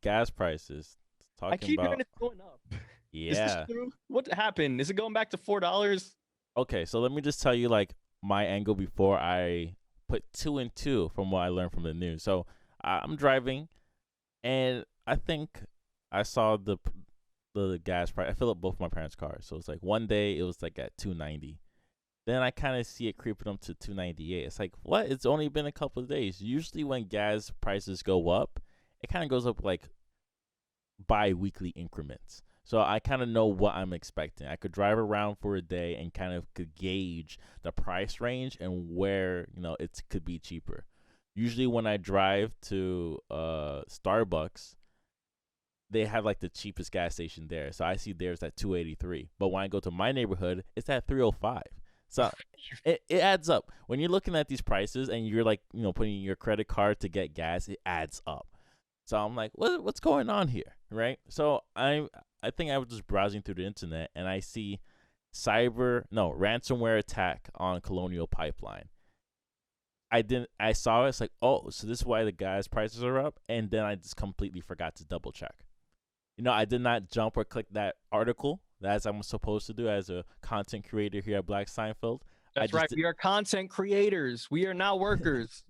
gas prices. I Talking keep hearing about it's going up. Is this yeah. true? What happened? Is it going back to $4? Okay, so let me just tell you like my angle before I put two and two from what I learned from the news. So I'm driving, and I think I saw the gas price. I fill up both my parents' cars, so it's like one day it was like at 290. Then I kind of see it creeping up to 298. It's like what? It's only been a couple of days. Usually when gas prices go up, it kind of goes up like bi-weekly increments. So I kind of know what I'm expecting. I could drive around for a day and kind of could gauge the price range and where, it could be cheaper. Usually when I drive to Starbucks, they have like the cheapest gas station there. So I see theirs at 283. But when I go to my neighborhood, it's at 305. So it adds up. When you're looking at these prices and you're like, putting your credit card to get gas, it adds up. So I'm like, what's going on here, right? So I think I was just browsing through the internet and I see ransomware attack on Colonial Pipeline. I saw it. It's like, oh, so this is why the gas prices are up, and then I just completely forgot to double check. I did not jump or click that article as I'm supposed to do as a content creator here at Black Seinfeld. That's right. We are content creators. We are not workers.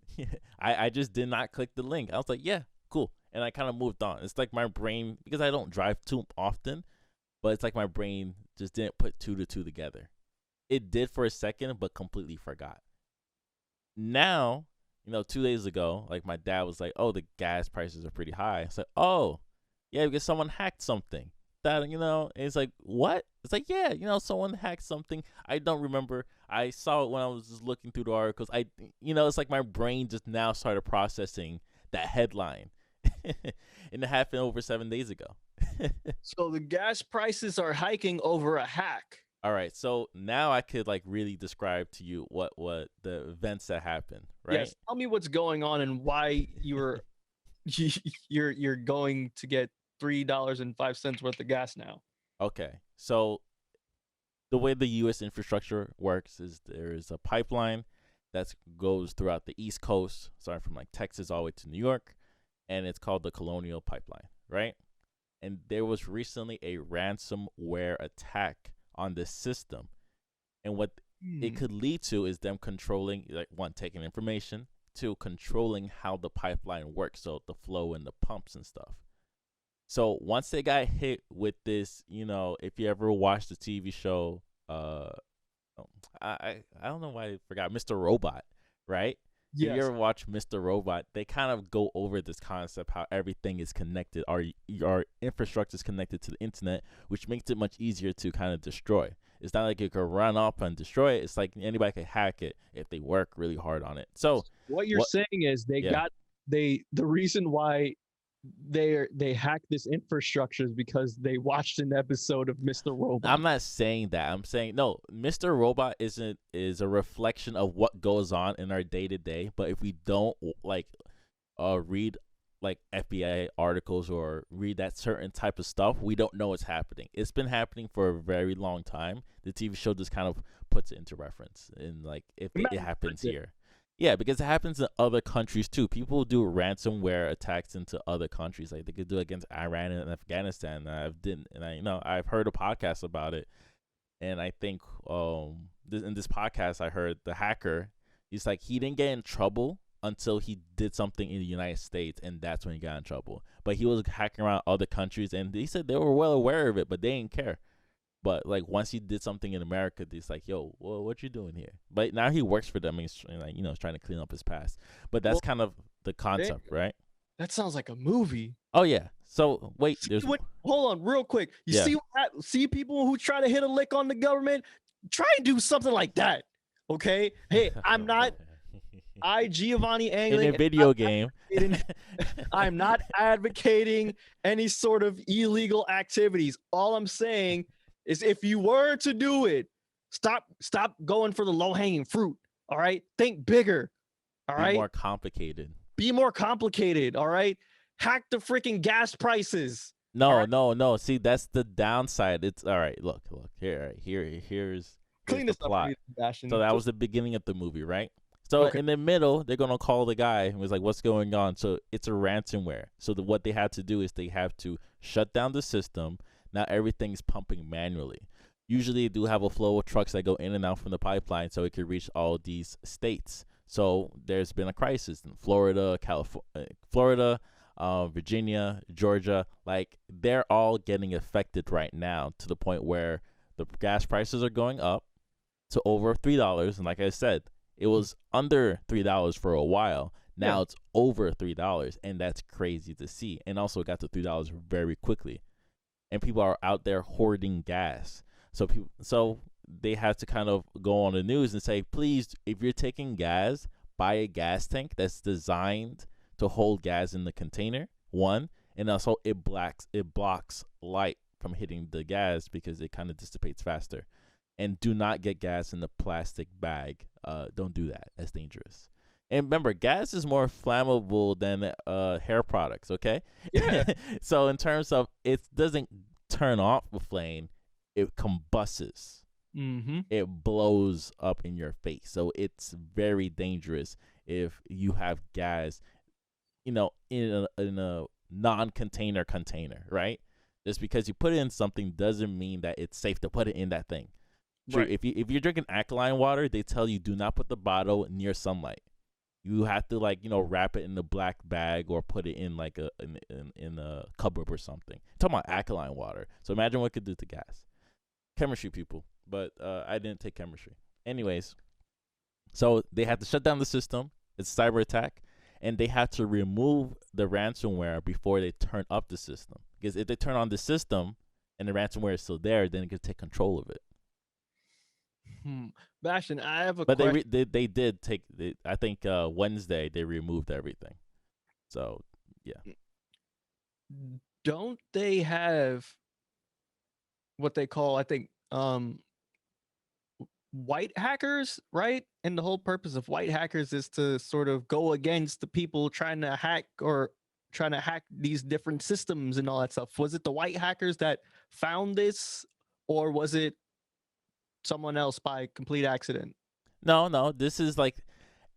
I just did not click the link. I was like, yeah, cool. And I kind of moved on. It's like my brain, because I don't drive too often, but it's like my brain just didn't put two to two together. It did for a second, but completely forgot. Now, 2 days ago, like my dad was like, oh, the gas prices are pretty high. It's like, oh, yeah, because someone hacked something. That, it's like, what? It's like, yeah, someone hacked something. I don't remember. I saw it when I was just looking through the articles. It's like my brain just now started processing that headline. And it happened over 7 days ago. So the gas prices are hiking over a hack. All right, so now I could like really describe to you what the events that happened, right? Yes, tell me what's going on and why you're going to get $3.05 worth of gas now. Okay, so the way the U.S. infrastructure works is there is a pipeline that goes throughout the East Coast, starting from like Texas all the way to New York, and it's called the Colonial Pipeline, right? And there was recently a ransomware attack on this system. And what it could lead to is them controlling, like, one, taking information, two, controlling how the pipeline works, so the flow and the pumps and stuff. So once they got hit with this, if you ever watched the TV show, I don't know why I forgot, Mr. Robot, right? Yes. If you ever watch Mr. Robot, they kind of go over this concept, how everything is connected. Our infrastructure is connected to the internet, which makes it much easier to kind of destroy. It's not like you could run up and destroy it. It's like anybody could hack it if they work really hard on it. So what you're saying is the reason why they hacked this infrastructure is because they watched an episode of Mr. Robot. I'm not saying that. I'm saying no. Mr. Robot is a reflection of what goes on in our day to day. But if we don't read like FBI articles or read that certain type of stuff, we don't know what's happening. It's been happening for a very long time. The TV show just kind of puts it into reference, and like if it happens here. Yeah, because it happens in other countries too. People do ransomware attacks into other countries, like they could do it against Iran and Afghanistan. I've heard a podcast about it, and I think in this podcast I heard the hacker. He's like, he didn't get in trouble until he did something in the United States, and that's when he got in trouble. But he was hacking around other countries, and he said they were well aware of it, but they didn't care. But like once he did something in America, he's like, "Yo, what you doing here?" But now he works for them. He's trying to clean up his past. But that's kind of the concept, right? That sounds like a movie. Oh yeah. So wait, hold on, real quick. See people who try to hit a lick on the government. Try and do something like that. Okay. Hey, I'm not. Giovanni Angling in a video game. I'm not advocating any sort of illegal activities. All I'm saying is if you were to do it, stop going for the low-hanging fruit. All right? Think bigger. All right? Be more complicated. All right? Hack the freaking gas prices. No. See, that's the downside. It's all right. Look. Here's Clean this plot. up, Sebastian. So that was the beginning of the movie, right? So Okay. in the middle, they're gonna call the guy and was like, "What's going on?" So it's a ransomware. So what they had to do is they have to shut down the system. Now everything's pumping manually. Usually, they do have a flow of trucks that go in and out from the pipeline, so it could reach all these states. So there's been a crisis in Florida, Virginia, Georgia. Like they're all getting affected right now to the point where the gas prices are going up to over $3. And like I said, it was under $3 for a while. Yeah. Now it's over $3, and that's crazy to see. And also, it got to $3 very quickly. And people are out there hoarding gas. So they have to kind of go on the news and say, please, if you're taking gas, buy a gas tank that's designed to hold gas in the container. One, and also it blocks light from hitting the gas because it kind of dissipates faster. And do not get gas in the plastic bag. Don't do that. That's dangerous. And remember, gas is more flammable than hair products. Okay. Yeah. So in terms of it doesn't turn off the flame, it combusts. Mm-hmm. It blows up in your face. So it's very dangerous if you have gas, in a non-container container, right? Just because you put it in something doesn't mean that it's safe to put it in that thing. True. Right. If you're drinking alkaline water, they tell you do not put the bottle near sunlight. You have to wrap it in the black bag or put it in like in a cupboard or something. I'm talking about alkaline water. So imagine what it could do to gas. Chemistry people, but I didn't take chemistry. Anyways, so they had to shut down the system. It's a cyber attack, and they had to remove the ransomware before they turn up the system. Because if they turn on the system and the ransomware is still there, then it could take control of it. Bastion, I have a But question. they did take. I think Wednesday they removed everything. So yeah. Don't they have what they call, I think, white hackers, right? And the whole purpose of white hackers is to sort of go against the people trying to hack these different systems and all that stuff. Was it the white hackers that found this, or was it someone else by complete accident? No. This is like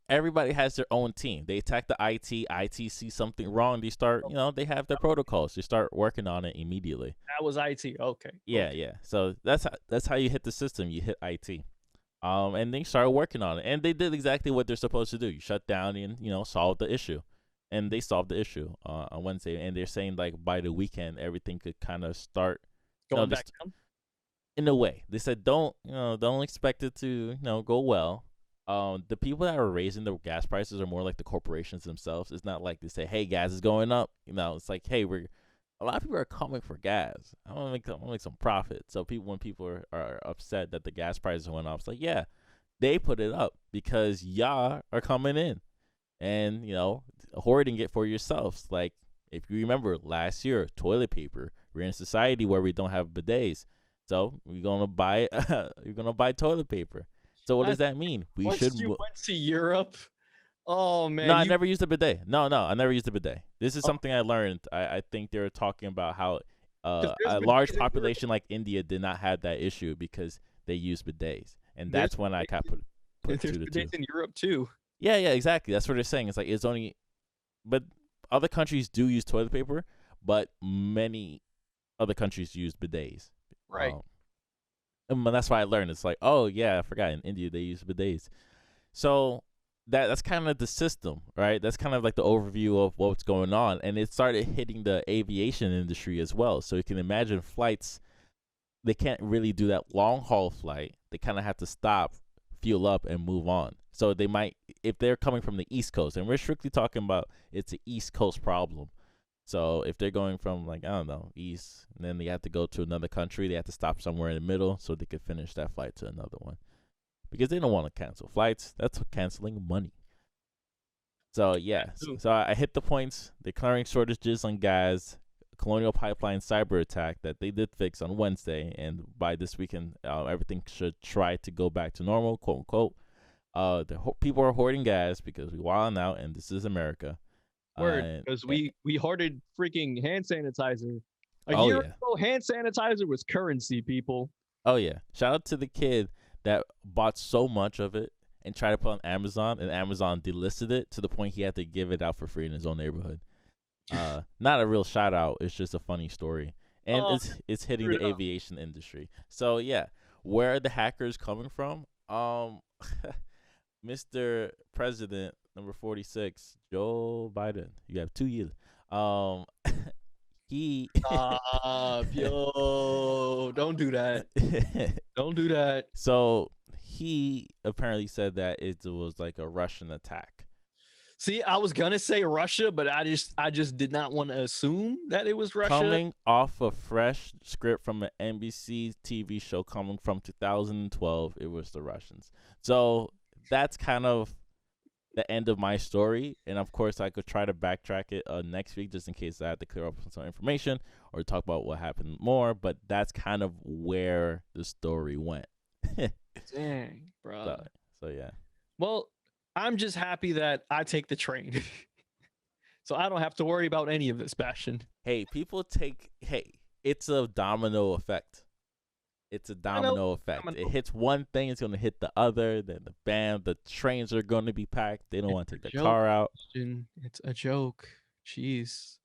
everybody has their own team. They attack the IT. IT sees something wrong. They start. They have their protocols. They start working on it immediately. That was IT. Okay. Yeah, Okay. yeah. So that's how you hit the system. You hit IT. And they started working on it, and they did exactly what they're supposed to do. You shut down and solve the issue, and they solved the issue on Wednesday. And they're saying like by the weekend everything could kind of start. Going back down. In a way, they said don't expect it to go well. The people that are raising the gas prices are more like the corporations themselves. It's not like they say, hey, gas is going up. It's like, hey, a lot of people are coming for gas. I want to make some profit. So when people are upset that the gas prices went up, it's like, yeah, they put it up because y'all are coming in and hoarding it for yourselves. Like if you remember last year, toilet paper. We're in a society where we don't have bidets, so we're gonna buy you're gonna buy toilet paper. So what does that mean? We should. Once you went to Europe, oh man, No, I never used a bidet. No, I never used a bidet. This is something I learned. I think they were talking about how a large population like India did not have that issue because they use bidets, and that's when I got put there's two to two. bidets in Europe too. Yeah, exactly. That's what they're saying. It's like it's only, but other countries do use toilet paper, but many other countries use bidets. Right. And that's why I learned. It's like, oh yeah, I forgot. In India they use bidets. So that's kind of the system, right? That's kind of like the overview of what's going on, and it started hitting the aviation industry as well. So you can imagine flights. They can't really do that long haul flight. They kind of have to stop, fuel up, and move on. So they might, if they're coming from the East Coast, and we're strictly talking about it's an East Coast problem. So if they're going from like, I don't know, east, and then they have to go to another country, they have to stop somewhere in the middle so they could finish that flight to another one. Because they don't want to cancel flights. That's canceling money. So yeah, so I hit the points. Declaring shortages on gas, Colonial Pipeline cyber attack that they did fix on Wednesday, and by this weekend, everything should try to go back to normal, quote unquote. People are hoarding gas because we wilding out, and this is America. Word, because we hoarded freaking hand sanitizer. A year yeah. ago, hand sanitizer was currency, people. Oh yeah! Shout out to the kid that bought so much of it, and tried to put on Amazon, and Amazon delisted it to the point he had to give it out for free in his own neighborhood. Not a real shout out. It's just a funny story, and Oh, it's hitting screwed the up. aviation industry. So yeah, where are the hackers coming from? Mr. President number 46, Joe Biden. You have 2 years. Um, he. Stop, yo! Don't do that. Don't do that. So he apparently said that it was like a Russian attack. See, I was gonna say Russia, but I just did not want to assume that it was Russia. Coming off a fresh script from an NBC TV show coming from 2012, it was the Russians. So that's kind of the end of my story. And of course, I could try to backtrack it next week just in case I have to clear up some information or talk about what happened more. But that's kind of where the story went. Dang, bro. So yeah. Well, I'm just happy that I take the train. So I don't have to worry about any of this, Bastion. Hey, it's a domino effect. It's a domino effect. It hits one thing, it's going to hit the other. Then the trains are going to be packed. They don't want to take the car out. It's a joke. Jeez.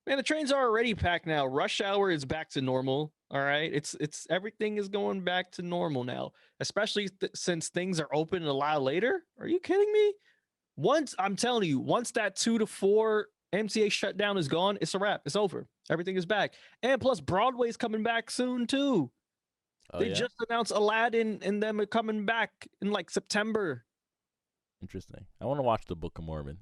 Man, the trains are already packed now. Rush hour is back to normal. All right. It's everything is going back to normal now, especially since things are open a lot later. Are you kidding me? I'm telling you, once that 2 to 4 MTA shutdown is gone, it's a wrap. It's over. Everything is back. And plus, Broadway's coming back soon, too. They just announced Aladdin and them are coming back in like September. Interesting. I want to watch the Book of Mormon.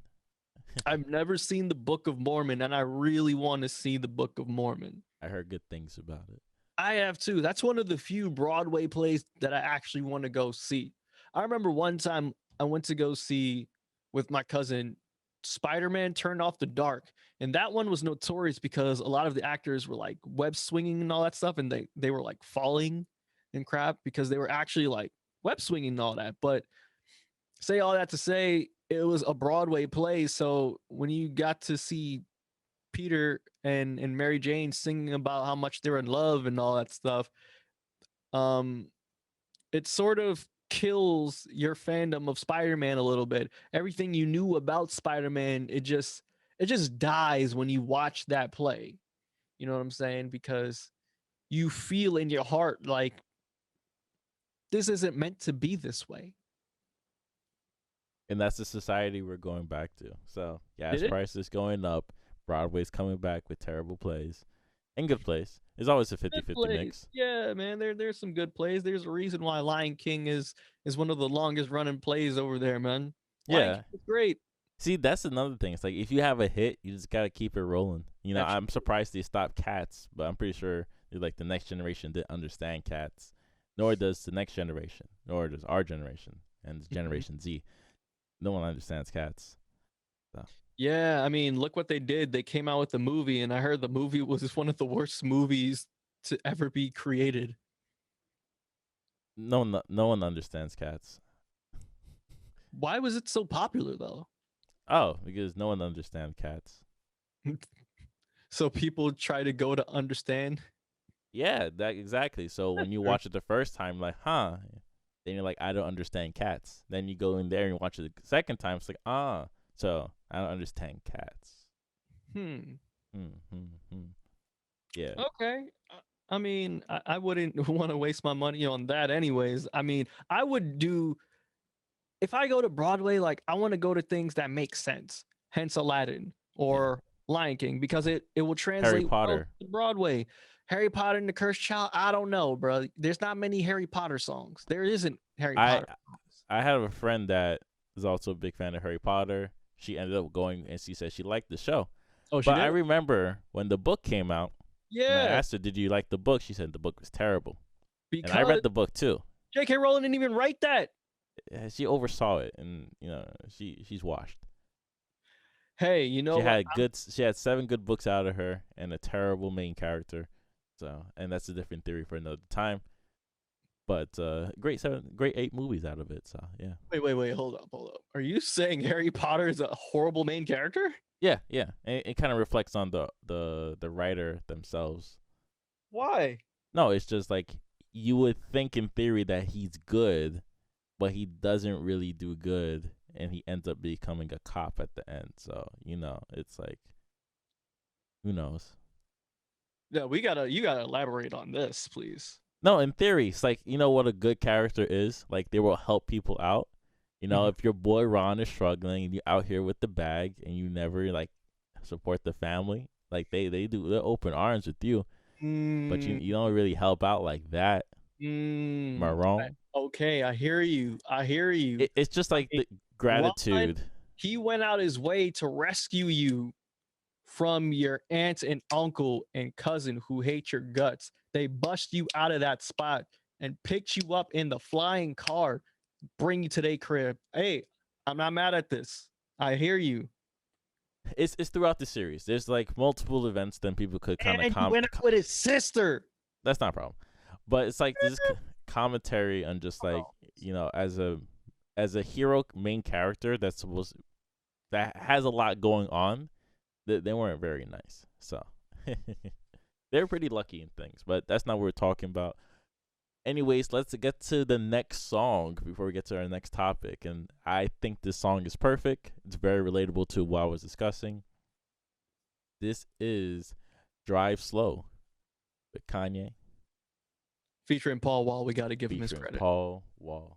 I've never seen the Book of Mormon, and I really want to see the Book of Mormon. I heard good things about it. I have too. That's one of the few Broadway plays that I actually want to go see. I remember one time I went to go see with my cousin Spider-Man Turned Off the Dark, and that one was notorious because a lot of the actors were like web swinging and all that stuff, and they were like falling and crap because they were actually like web swinging and all that. But say all that to say, it was a Broadway play, so when you got to see Peter and Mary Jane singing about how much they're in love and all that stuff, it sort of kills your fandom of Spider-Man a little bit. Everything you knew about Spider-Man, it just dies when you watch that play. You know what I'm saying? Because you feel in your heart like this isn't meant to be this way. And that's the society we're going back to. So gas prices going up. Broadway's coming back with terrible plays and good plays. It's always a 50-50 mix. Yeah, man. There's some good plays. There's a reason why Lion King is one of the longest running plays over there, man. Yeah, it's great. See, that's another thing. It's like if you have a hit, you just gotta keep it rolling. You know, I'm surprised they stopped Cats, but I'm pretty sure like the next generation didn't understand Cats, nor does the next generation, nor does our generation and Generation Z. No one understands Cats. So. Yeah, I mean, look what they did. They came out with the movie, and I heard the movie was one of the worst movies to ever be created. No one understands Cats. Why was it so popular, though? Oh, because no one understands Cats. So people try to go to understand? Yeah, that exactly. So when you watch it the first time, like, huh? Then you're like, I don't understand Cats. Then you go in there and watch it the second time. It's like, so I don't understand Cats. Yeah. Okay. I mean, I wouldn't want to waste my money on that anyways. I mean, I would do, if I go to Broadway, like I want to go to things that make sense. Hence Aladdin or Lion King, because it will translate Harry Potter. well to Broadway. Harry Potter and the Cursed Child, I don't know, bro. There's not many Harry Potter songs. There isn't Harry Potter songs. I have a friend that is also a big fan of Harry Potter. She ended up going and she said she liked the show. Oh, she did? I remember when the book came out. Yeah. And I asked her, "Did you like the book?" She said the book was terrible. Because and I read the book too. J.K. Rowling didn't even write that. She oversaw it, and she's washed. Hey, you know she had 7 good books out of her and a terrible main character. So, and that's a different theory for another time. But great 8 movies out of it. So yeah. Wait, hold up. Are you saying Harry Potter is a horrible main character? Yeah. It kind of reflects on the writer themselves. Why? No, it's just like you would think in theory that he's good, but he doesn't really do good, and he ends up becoming a cop at the end. So it's like, who knows? Yeah, you gotta elaborate on this, please. No, in theory, it's like, what a good character is. Like, they will help people out. Mhm. If your boy Ron is struggling and you're out here with the bag and you never like support the family, like they're open arms with you, but you Mm, don't really help out like that. Am I mm, wrong? okay, I hear you. I hear you. It's just I like mean, the Ron, gratitude. he went out his way to rescue you from your aunt and uncle and cousin who hate your guts. They bust you out of that spot and picked you up in the flying car, bring you to their crib. Hey, I'm not mad at this. I hear you. It's throughout the series. There's like multiple events that people could kind of And you went out with his sister. that's not a problem, but it's like this commentary on just like, Oh, as a hero main character that has a lot going on, they weren't very nice. So they're pretty lucky in things, but that's not what we're talking about. Anyways, let's get to the next song before we get to our next topic. And I think this song is perfect. It's very relatable to what I was discussing. This is Drive Slow with Kanye featuring Paul Wall. We got to give him his featuring credit. Paul Wall.